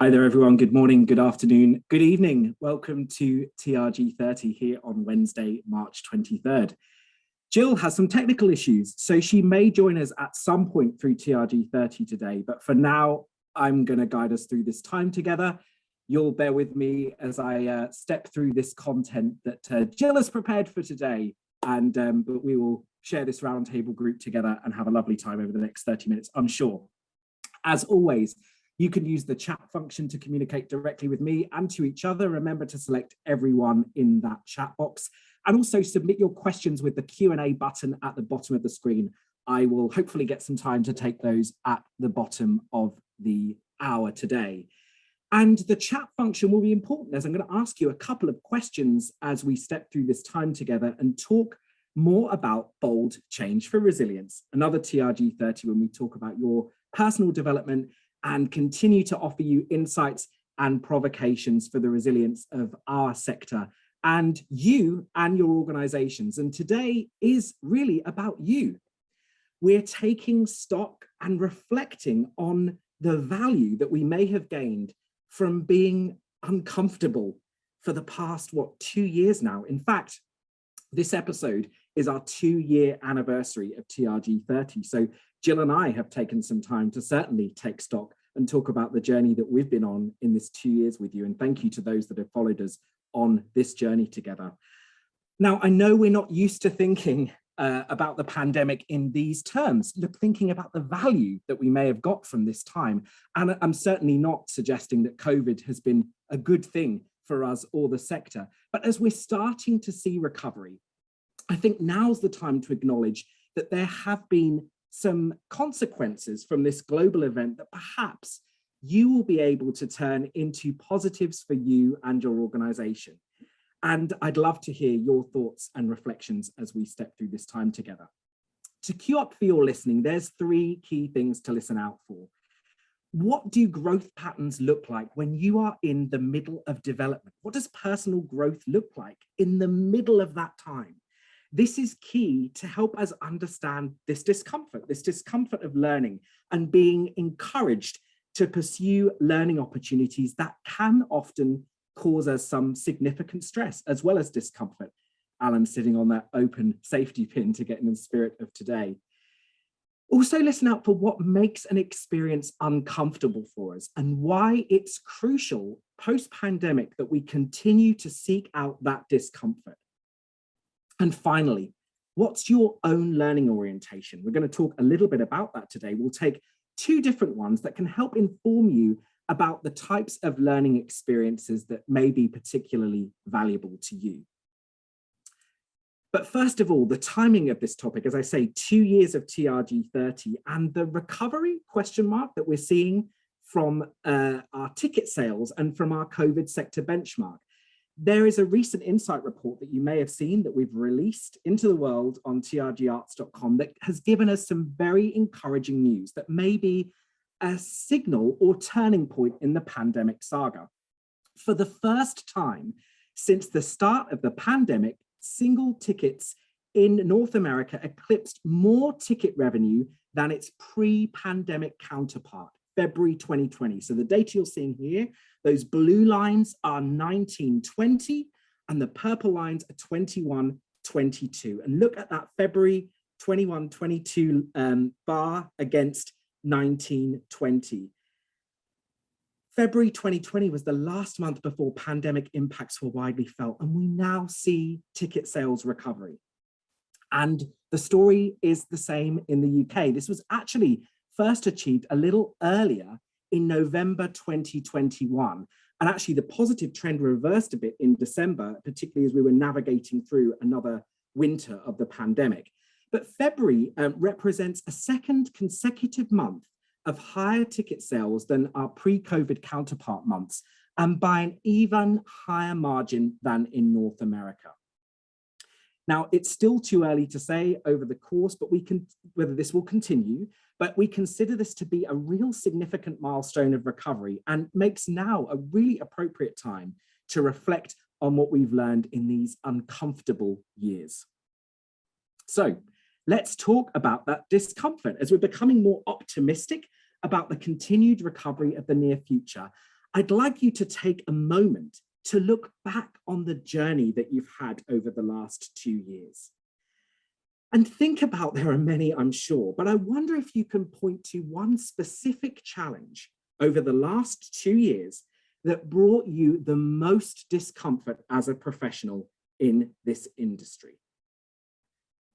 Hi there, everyone. Good morning, good afternoon, good evening. Welcome to TRG 30 here on Wednesday, March 23rd. Jill has some technical issues, so she may join us at some point through TRG 30 today. But for now, I'm going to guide us through this time together. You'll bear with me as I step through this content that Jill has prepared for today. But we will share this roundtable group together and have a lovely time over the next 30 minutes, I'm sure. As always, you can use the chat function to communicate directly with me and to each other. Remember to select everyone in that chat box and also submit your questions with the Q&A button at the bottom of the screen. I will hopefully get some time to take those at the bottom of the hour today. And the chat function will be important as I'm going to ask you a couple of questions as we step through this time together and talk more about bold change for resilience, another TRG 30 when we talk about your personal development and continue to offer you insights and provocations for the resilience of our sector and you and your organizations. And today is really about you. We're taking stock and reflecting on the value that we may have gained from being uncomfortable for the past, 2 years now. In fact, this episode is our 2-year anniversary of TRG 30. So Jill and I have taken some time to certainly take stock and talk about the journey that we've been on in this 2 years with you. And thank you to those that have followed us on this journey together. Now, I know we're not used to thinking about the pandemic in these terms, thinking about the value that we may have got from this time. And I'm certainly not suggesting that COVID has been a good thing for us or the sector. But as we're starting to see recovery, I think now's the time to acknowledge that there have been some consequences from this global event that perhaps you will be able to turn into positives for you and your organization. And I'd love to hear your thoughts and reflections as we step through this time together. To queue up for your listening, there's 3 key things to listen out for. What do growth patterns look like when you are in the middle of development? What does personal growth look like in the middle of that time? This is key to help us understand this discomfort of learning and being encouraged to pursue learning opportunities that can often cause us some significant stress as well as discomfort. Alan's sitting on that open safety pin to get in the spirit of today. Also listen out for what makes an experience uncomfortable for us and why it's crucial post-pandemic that we continue to seek out that discomfort. And finally, what's your own learning orientation? We're going to talk a little bit about that today. We'll take 2 different ones that can help inform you about the types of learning experiences that may be particularly valuable to you. But first of all, the timing of this topic, as I say, 2 years of TRG 30 and the recovery question mark that we're seeing from our ticket sales and from our COVID sector benchmark. There is a recent insight report that you may have seen that we've released into the world on trgarts.com that has given us some very encouraging news that may be a signal or turning point in the pandemic saga. For the first time since the start of the pandemic, single tickets in North America eclipsed more ticket revenue than its pre-pandemic counterpart, February 2020. So the data you're seeing here, those blue lines are 1920 and the purple lines are 2122. And look at that February 21-22 bar against 1920. February 2020 was the last month before pandemic impacts were widely felt, and we now see ticket sales recovery. And the story is the same in the UK. This was actually first achieved a little earlier in November 2021. And actually the positive trend reversed a bit in December, particularly as we were navigating through another winter of the pandemic. But February represents a second consecutive month of higher ticket sales than our pre-COVID counterpart months, and by an even higher margin than in North America. Now, it's still too early to say over the course, but whether this will continue, but we consider this to be a real significant milestone of recovery and makes now a really appropriate time to reflect on what we've learned in these uncomfortable years. So let's talk about that discomfort as we're becoming more optimistic about the continued recovery of the near future. I'd like you to take a moment to look back on the journey that you've had over the last 2 years. And think about, there are many, I'm sure, but I wonder if you can point to one specific challenge over the last 2 years that brought you the most discomfort as a professional in this industry.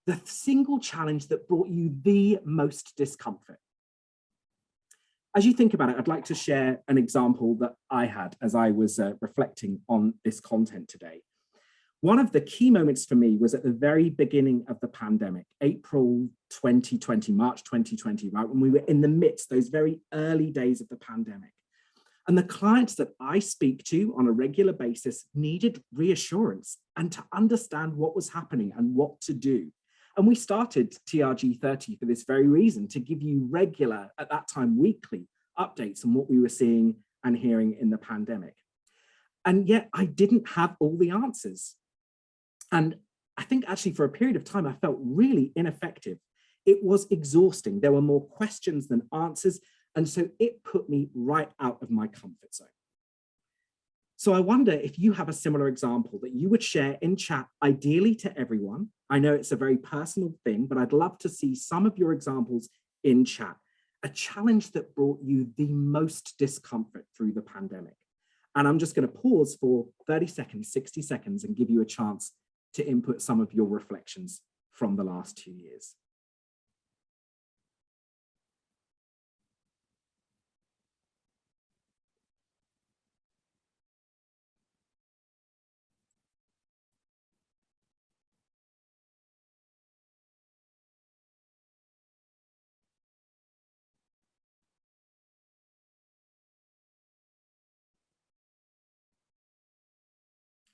The single challenge that brought you the most discomfort. As you think about it, I'd like to share an example that I had as I was reflecting on this content today. One of the key moments for me was at the very beginning of the pandemic, April 2020, March 2020, right? When we were in the midst, those very early days of the pandemic. And the clients that I speak to on a regular basis needed reassurance and to understand what was happening and what to do. And we started TRG 30 for this very reason, to give you regular, at that time, weekly updates on what we were seeing and hearing in the pandemic. And yet I didn't have all the answers. And I think actually for a period of time, I felt really ineffective. It was exhausting. There were more questions than answers. And so it put me right out of my comfort zone. So I wonder if you have a similar example that you would share in chat, ideally to everyone. I know it's a very personal thing, but I'd love to see some of your examples in chat. A challenge that brought you the most discomfort through the pandemic. And I'm just going to pause for 30 seconds, 60 seconds, and give you a chance to input some of your reflections from the last 2 years.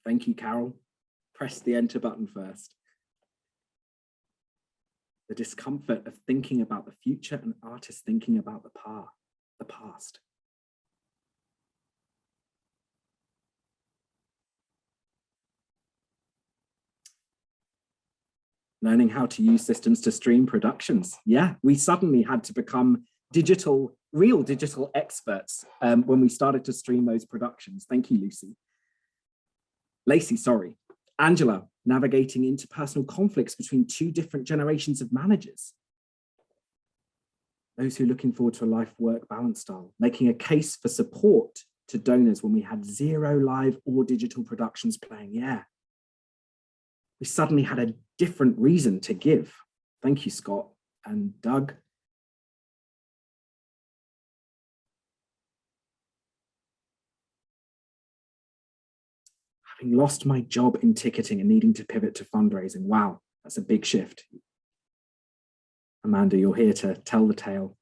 Thank you, Carol. Press the enter button first. The discomfort of thinking about the future and artists thinking about the past. Learning how to use systems to stream productions. Yeah, we suddenly had to become real digital experts when we started to stream those productions. Thank you, Lacey, sorry. Angela, navigating interpersonal conflicts between 2 different generations of managers. Those who are looking forward to a life-work balance style, making a case for support to donors when we had 0 live or digital productions playing. Yeah. We suddenly had a different reason to give. Thank you, Scott and Doug. Having lost my job in ticketing and needing to pivot to fundraising. Wow, that's a big shift. Amanda, you're here to tell the tale.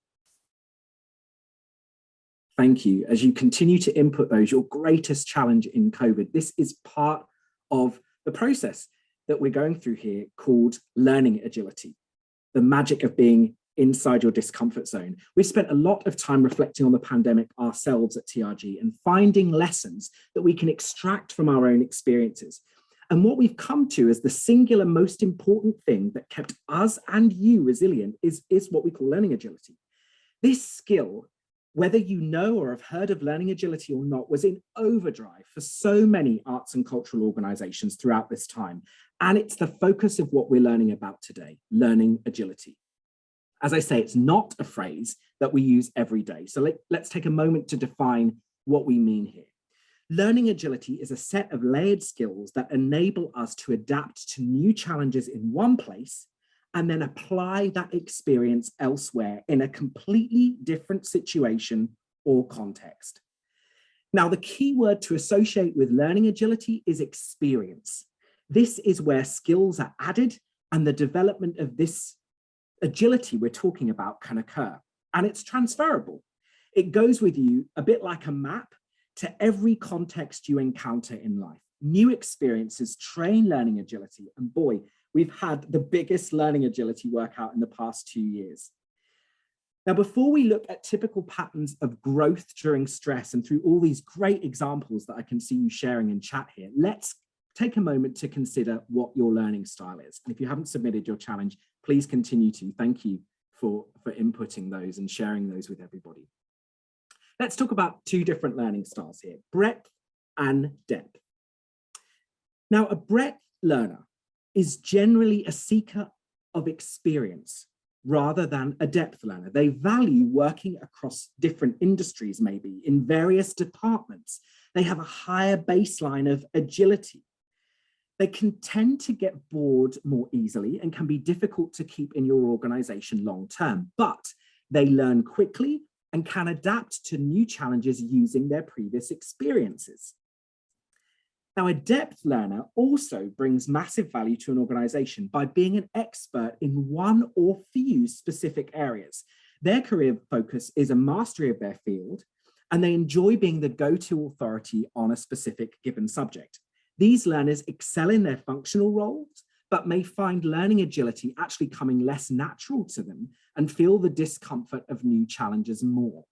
Thank you. As you continue to input those, your greatest challenge in COVID, this is part of the process that we're going through here called learning agility, the magic of being inside your discomfort zone. We've spent a lot of time reflecting on the pandemic ourselves at TRG and finding lessons that we can extract from our own experiences. And what we've come to as the singular most important thing that kept us and you resilient is what we call learning agility. This skill, whether you know or have heard of learning agility or not, was in overdrive for so many arts and cultural organizations throughout this time. And it's the focus of what we're learning about today, learning agility. As I say, it's not a phrase that we use every day. So let's take a moment to define what we mean here. Learning agility is a set of layered skills that enable us to adapt to new challenges in one place and then apply that experience elsewhere in a completely different situation or context. Now, the key word to associate with learning agility is experience. This is where skills are added and the development of this agility we're talking about can occur, and it's transferable. It goes with you a bit like a map to every context you encounter in life. New experiences train learning agility, and boy, we've had the biggest learning agility workout in the past 2 years. Now, before we look at typical patterns of growth during stress and through all these great examples that I can see you sharing in chat here, let's take a moment to consider what your learning style is. And if you haven't submitted your challenge, please continue to. Thank you for inputting those and sharing those with everybody. Let's talk about two different learning styles here, breadth and depth. Now, a breadth learner is generally a seeker of experience rather than a depth learner. They value working across different industries, maybe in various departments. They have a higher baseline of agility. They can tend to get bored more easily and can be difficult to keep in your organization long term, but they learn quickly and can adapt to new challenges using their previous experiences. Now, a depth learner also brings massive value to an organization by being an expert in one or few specific areas. Their career focus is a mastery of their field, and they enjoy being the go-to authority on a specific given subject. These learners excel in their functional roles, but may find learning agility actually coming less natural to them and feel the discomfort of new challenges more.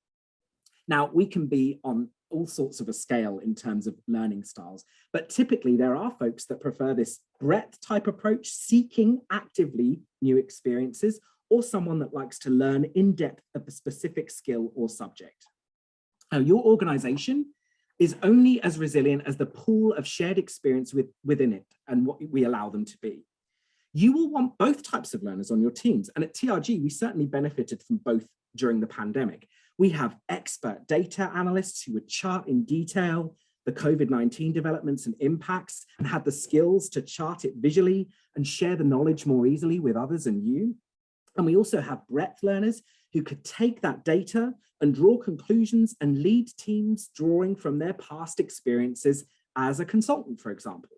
Now, we can be on all sorts of a scale in terms of learning styles, but typically there are folks that prefer this breadth type approach, seeking actively new experiences, or someone that likes to learn in depth of a specific skill or subject. Now, your organization is only as resilient as the pool of shared experience within it and what we allow them to be. You will want both types of learners on your teams. And at TRG, we certainly benefited from both during the pandemic. We have expert data analysts who would chart in detail the COVID-19 developments and impacts and had the skills to chart it visually and share the knowledge more easily with others and you. And we also have breadth learners who could take that data and draw conclusions and lead teams drawing from their past experiences as a consultant, for example.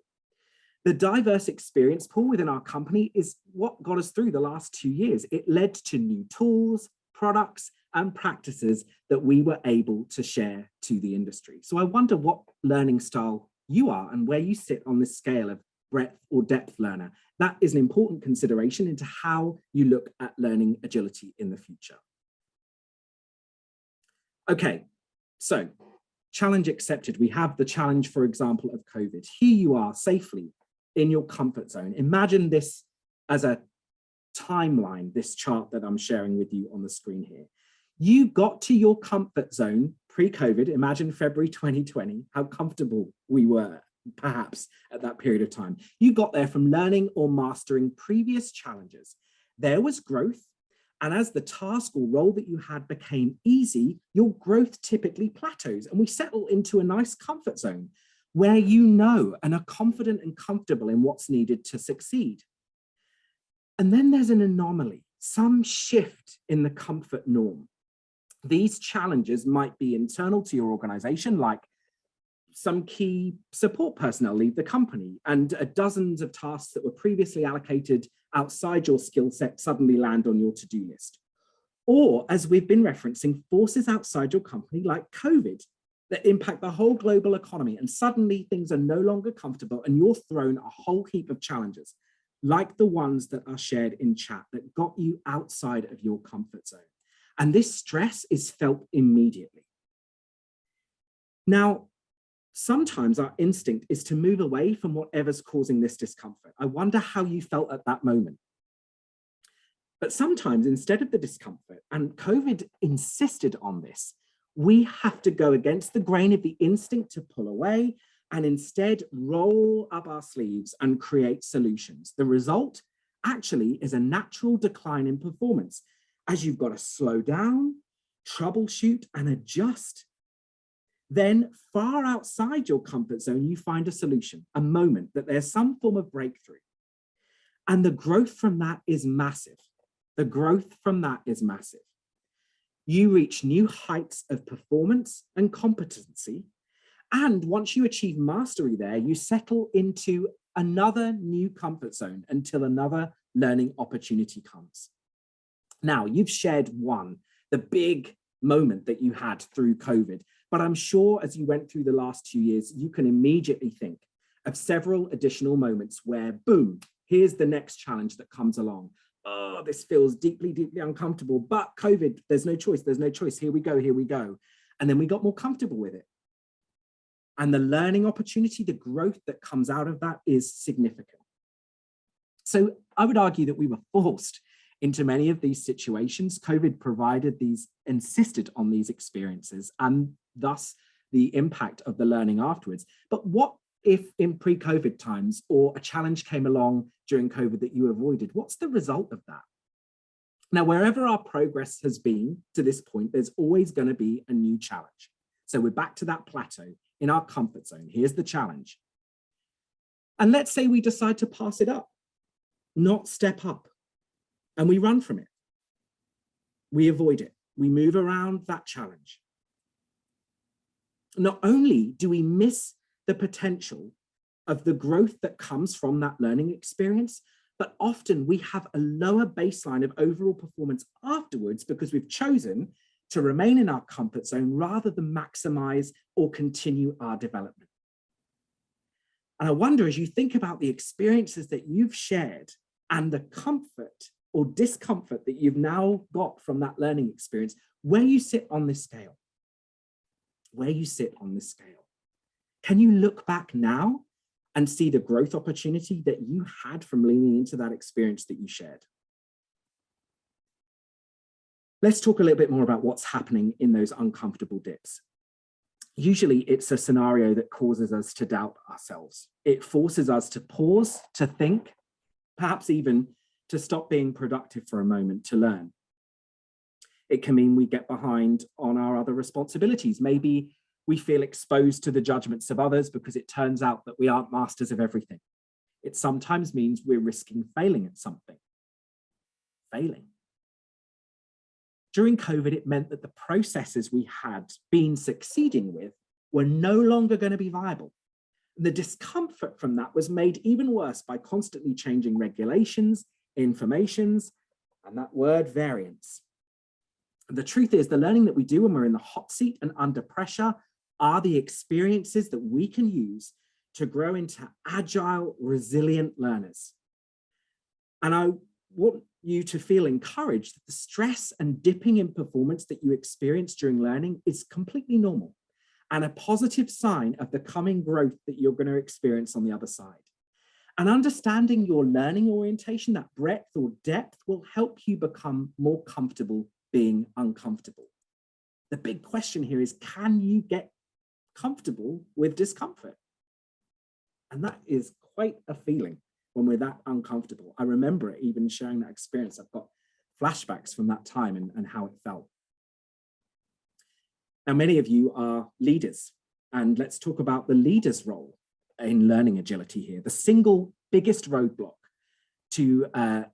The diverse experience pool within our company is what got us through the last 2 years. It led to new tools, products, and practices that we were able to share to the industry. So I wonder what learning style you are and where you sit on this scale of breadth or depth learner. That is an important consideration into how you look at learning agility in the future. Okay, so challenge accepted. We have the challenge, for example, of COVID. Here you are safely in your comfort zone. Imagine this as a timeline, this chart that I'm sharing with you on the screen here. You got to your comfort zone pre-COVID, imagine February 2020, how comfortable we were perhaps at that period of time. You got there from learning or mastering previous challenges. There was growth, and as the task or role that you had became easy, your growth typically plateaus, and we settle into a nice comfort zone where you know and are confident and comfortable in what's needed to succeed. And then there's an anomaly, some shift in the comfort norm. These challenges might be internal to your organization, like some key support personnel leave the company and dozens of tasks that were previously allocated outside your skill set suddenly land on your to-do list. Or, as we've been referencing, forces outside your company like COVID that impact the whole global economy, and suddenly things are no longer comfortable and you're thrown a whole heap of challenges, like the ones that are shared in chat that got you outside of your comfort zone. And this stress is felt immediately. Now, sometimes our instinct is to move away from whatever's causing this discomfort. I wonder how you felt at that moment. But sometimes instead of the discomfort, and COVID insisted on this, we have to go against the grain of the instinct to pull away and instead roll up our sleeves and create solutions. The result actually is a natural decline in performance as you've got to slow down, troubleshoot, and adjust. Then far outside your comfort zone, you find a solution, a moment that there's some form of breakthrough. And the growth from that is massive. The growth from that is massive. You reach new heights of performance and competency. And once you achieve mastery there, you settle into another new comfort zone until another learning opportunity comes. Now, you've shared one, the big moment that you had through COVID, but I'm sure as you went through the last 2 years, you can immediately think of several additional moments where, boom, here's the next challenge that comes along. Oh, this feels deeply, deeply uncomfortable, but COVID, there's no choice, here we go, here we go. And then we got more comfortable with it. And the learning opportunity, the growth that comes out of that is significant. So I would argue that we were forced into many of these situations, COVID insisted on these experiences and thus the impact of the learning afterwards. But what if in pre-COVID times or a challenge came along during COVID that you avoided? What's the result of that? Now, wherever our progress has been to this point, there's always going to be a new challenge. So we're back to that plateau in our comfort zone. Here's the challenge. And let's say we decide to pass it up, not step up, and we run from it. We avoid it. We move around that challenge. Not only do we miss the potential of the growth that comes from that learning experience, but often we have a lower baseline of overall performance afterwards because we've chosen to remain in our comfort zone rather than maximize or continue our development. And I wonder, as you think about the experiences that you've shared and the comfort or discomfort that you've now got from that learning experience, where you sit on this scale. Where you sit on this scale. Can you look back now and see the growth opportunity that you had from leaning into that experience that you shared? Let's talk a little bit more about what's happening in those uncomfortable dips. Usually it's a scenario that causes us to doubt ourselves. It forces us to pause, to think, perhaps even to stop being productive for a moment to learn. It can mean we get behind on our other responsibilities. Maybe we feel exposed to the judgments of others because it turns out that we aren't masters of everything. It sometimes means we're risking failing at something. Failing. During COVID, it meant that the processes we had been succeeding with were no longer going to be viable. The discomfort from that was made even worse by constantly changing regulations, informations, and that word variance. The truth is, the learning that we do when we're in the hot seat and under pressure are the experiences that we can use to grow into agile, resilient learners. And I want you to feel encouraged that the stress and dipping in performance that you experience during learning is completely normal and a positive sign of the coming growth that you're going to experience on the other side. And understanding your learning orientation, that breadth or depth, will help you become more comfortable being uncomfortable. The big question here is, can you get comfortable with discomfort? And that is quite a feeling when we're that uncomfortable. I remember it, even sharing that experience. I've got flashbacks from that time and how it felt. Now, many of you are leaders, and let's talk about the leader's role in learning agility here. The single biggest roadblock to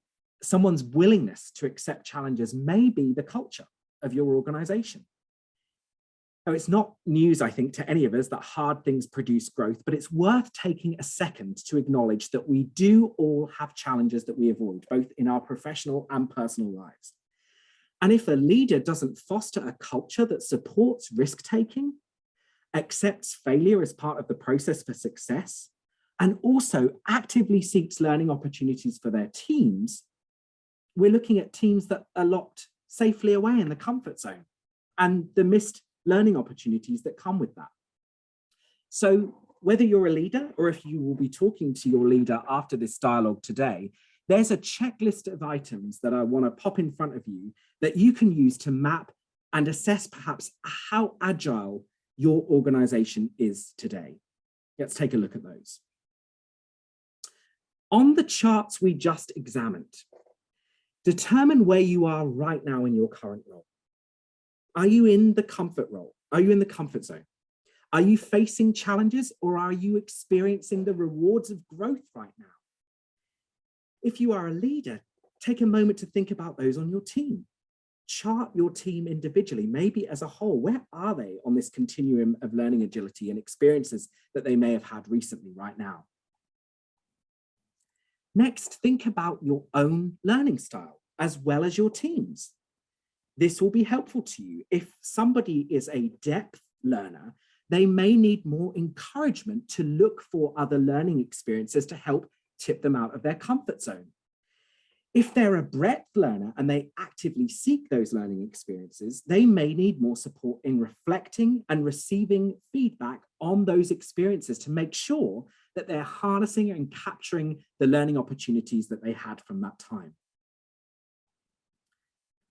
someone's willingness to accept challenges may be the culture of your organization. Now, it's not news, I think, to any of us that hard things produce growth, but it's worth taking a second to acknowledge that we do all have challenges that we avoid, both in our professional and personal lives. And if a leader doesn't foster a culture that supports risk-taking, accepts failure as part of the process for success, and also actively seeks learning opportunities for their teams, we're looking at teams that are locked safely away in the comfort zone and the missed learning opportunities that come with that. So whether you're a leader or if you will be talking to your leader after this dialogue today, there's a checklist of items that I want to pop in front of you that you can use to map and assess perhaps how agile your organization is today. Let's take a look at those. On the charts we just examined, determine where you are right now in your current role. Are you in the comfort role? Are you in the comfort zone? Are you facing challenges, or are you experiencing the rewards of growth right now? If you are a leader, take a moment to think about those on your team. Chart your team individually, maybe as a whole. Where are they on this continuum of learning agility and experiences that they may have had recently right now? Next, think about your own learning style as well as your team's. This will be helpful to you. If somebody is a depth learner, they may need more encouragement to look for other learning experiences to help tip them out of their comfort zone. If they're a breadth learner and they actively seek those learning experiences, they may need more support in reflecting and receiving feedback on those experiences to make sure that they're harnessing and capturing the learning opportunities that they had from that time.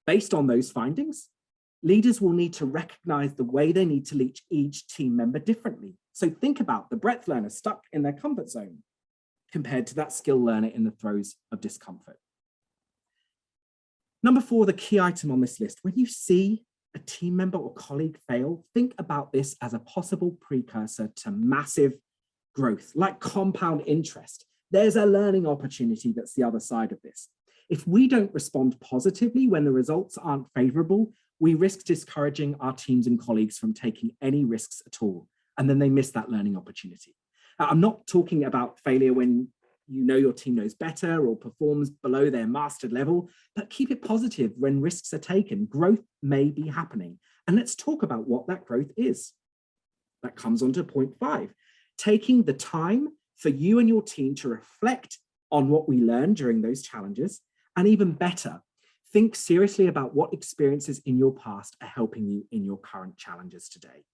Based on those findings, leaders will need to recognize the way they need to reach each team member differently. So think about the breadth learner stuck in their comfort zone compared to that skill learner in the throes of discomfort. Number 4, the key item on this list. When you see a team member or colleague fail, think about this as a possible precursor to massive growth, like compound interest. There's a learning opportunity that's the other side of this. If we don't respond positively when the results aren't favorable, we risk discouraging our teams and colleagues from taking any risks at all, and then they miss that learning opportunity. Now, I'm not talking about failure when you know your team knows better or performs below their mastered level, but keep it positive when risks are taken. Growth may be happening. And let's talk about what that growth is. That comes on to point 5, taking the time for you and your team to reflect on what we learned during those challenges, and even better, think seriously about what experiences in your past are helping you in your current challenges today.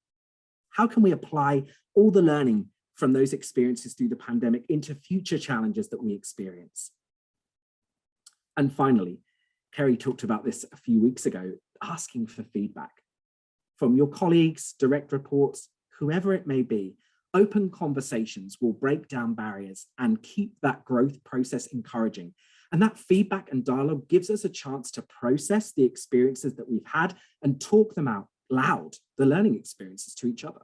How can we apply all the learning from those experiences through the pandemic into future challenges that we experience? And finally, Kerry talked about this a few weeks ago, asking for feedback from your colleagues, direct reports, whoever it may be. Open conversations will break down barriers and keep that growth process encouraging. And that feedback and dialogue gives us a chance to process the experiences that we've had and talk them out loud, the learning experiences, to each other.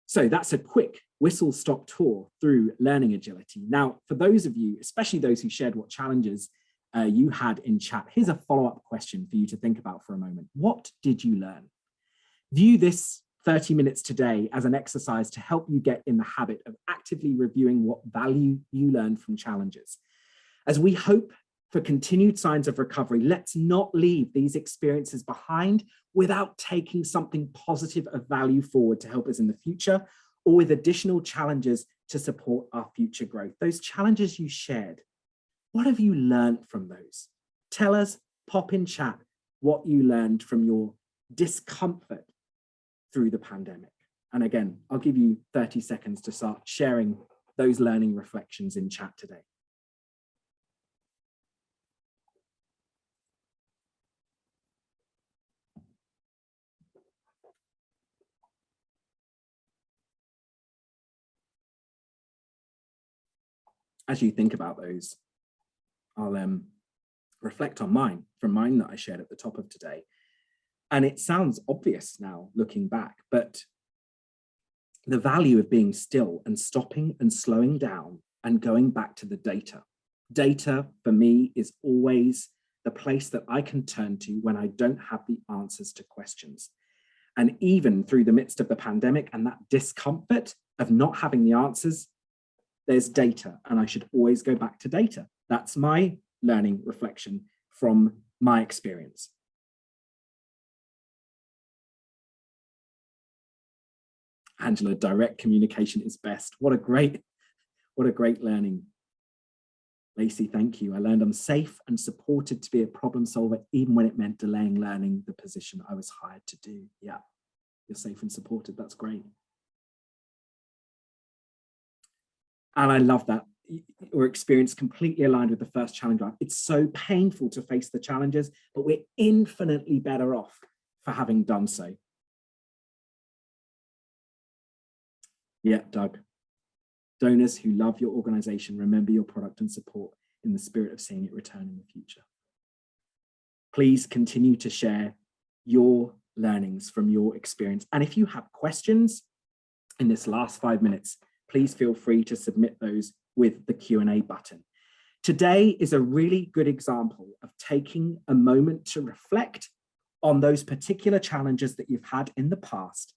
So that's a quick whistle-stop tour through learning agility. Now, for those of you, especially those who shared what challenges you had in chat, here's a follow-up question for you to think about for a moment. What did you learn? View this 30 minutes today as an exercise to help you get in the habit of actively reviewing what value you learned from challenges. As we hope for continued signs of recovery, let's not leave these experiences behind without taking something positive of value forward to help us in the future, or with additional challenges to support our future growth. Those challenges you shared, what have you learned from those? Tell us, pop in chat what you learned from your discomfort through the pandemic. And again, I'll give you 30 seconds to start sharing those learning reflections in chat today. As you think about those, I'll reflect on mine that I shared at the top of today. And it sounds obvious now looking back, but the value of being still and stopping and slowing down and going back to the data. Data for me is always the place that I can turn to when I don't have the answers to questions. And even through the midst of the pandemic and that discomfort of not having the answers, there's data, and I should always go back to data. That's my learning reflection from my experience. Angela, direct communication is best. What a great learning. Lacey, thank you. I learned I'm safe and supported to be a problem solver, even when it meant delaying learning the position I was hired to do. Yeah, you're safe and supported. That's great. And I love that. Your experience completely aligned with the first challenge. It's so painful to face the challenges, but we're infinitely better off for having done so. Yeah, Doug. Donors who love your organization, remember your product and support in the spirit of seeing it return in the future. Please continue to share your learnings from your experience. And if you have questions in this last 5 minutes, please feel free to submit those with the Q&A button. Today is a really good example of taking a moment to reflect on those particular challenges that you've had in the past.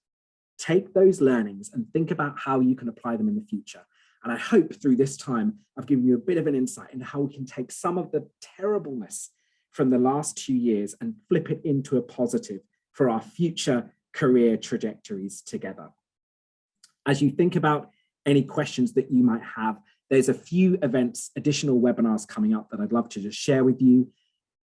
Take those learnings and think about how you can apply them in the future. And I hope through this time, I've given you a bit of an insight into how we can take some of the terribleness from the last 2 years and flip it into a positive for our future career trajectories together. As you think about any questions that you might have, there's a few events, additional webinars coming up that I'd love to just share with you.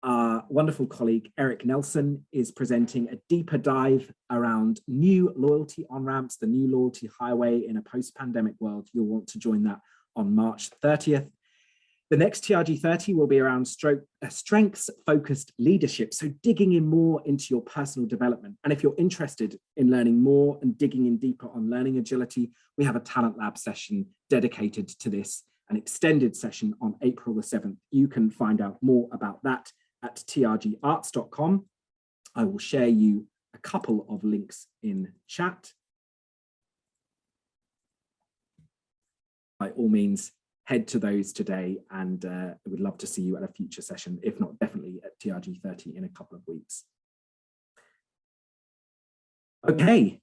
Our wonderful colleague, Eric Nelson, is presenting a deeper dive around new loyalty on-ramps, the new loyalty highway in a post-pandemic world. You'll want to join that on March 30th. The next TRG 30 will be around strengths-focused leadership, so digging in more into your personal development. And if you're interested in learning more and digging in deeper on learning agility, we have a Talent Lab session dedicated to this, an extended session on April the 7th. You can find out more about that at trgarts.com. I will share you a couple of links in chat. By all means, head to those today, and I would love to see you at a future session, if not definitely at TRG 30 in a couple of weeks. Okay,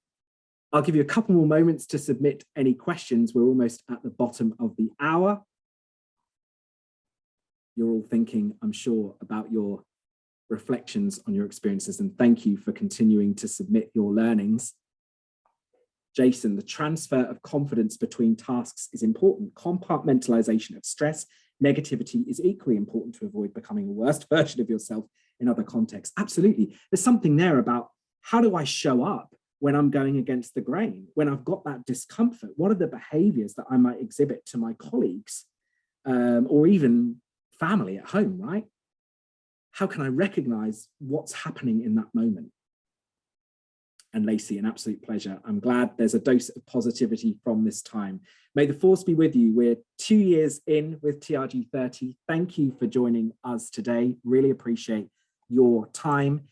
I'll give you a couple more moments to submit any questions. We're almost at the bottom of the hour. You're all thinking, I'm sure, about your reflections on your experiences, and thank you for continuing to submit your learnings. Jason, the transfer of confidence between tasks is important. Compartmentalization of stress, negativity is equally important to avoid becoming a worse version of yourself in other contexts. Absolutely. There's something there about how do I show up when I'm going against the grain, when I've got that discomfort? What are the behaviors that I might exhibit to my colleagues or even family at home, right? How can I recognize what's happening in that moment? And Lacey, an absolute pleasure. I'm glad there's a dose of positivity from this time. May the force be with you. We're 2 years in with TRG 30. Thank you for joining us today. Really appreciate your time.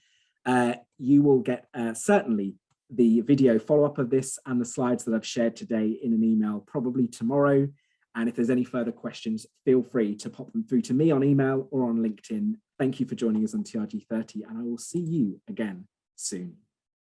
You will get certainly the video follow-up of this and the slides that I've shared today in an email, probably tomorrow. And if there's any further questions, feel free to pop them through to me on email or on LinkedIn. Thank you for joining us on TRG 30, and I will see you again soon.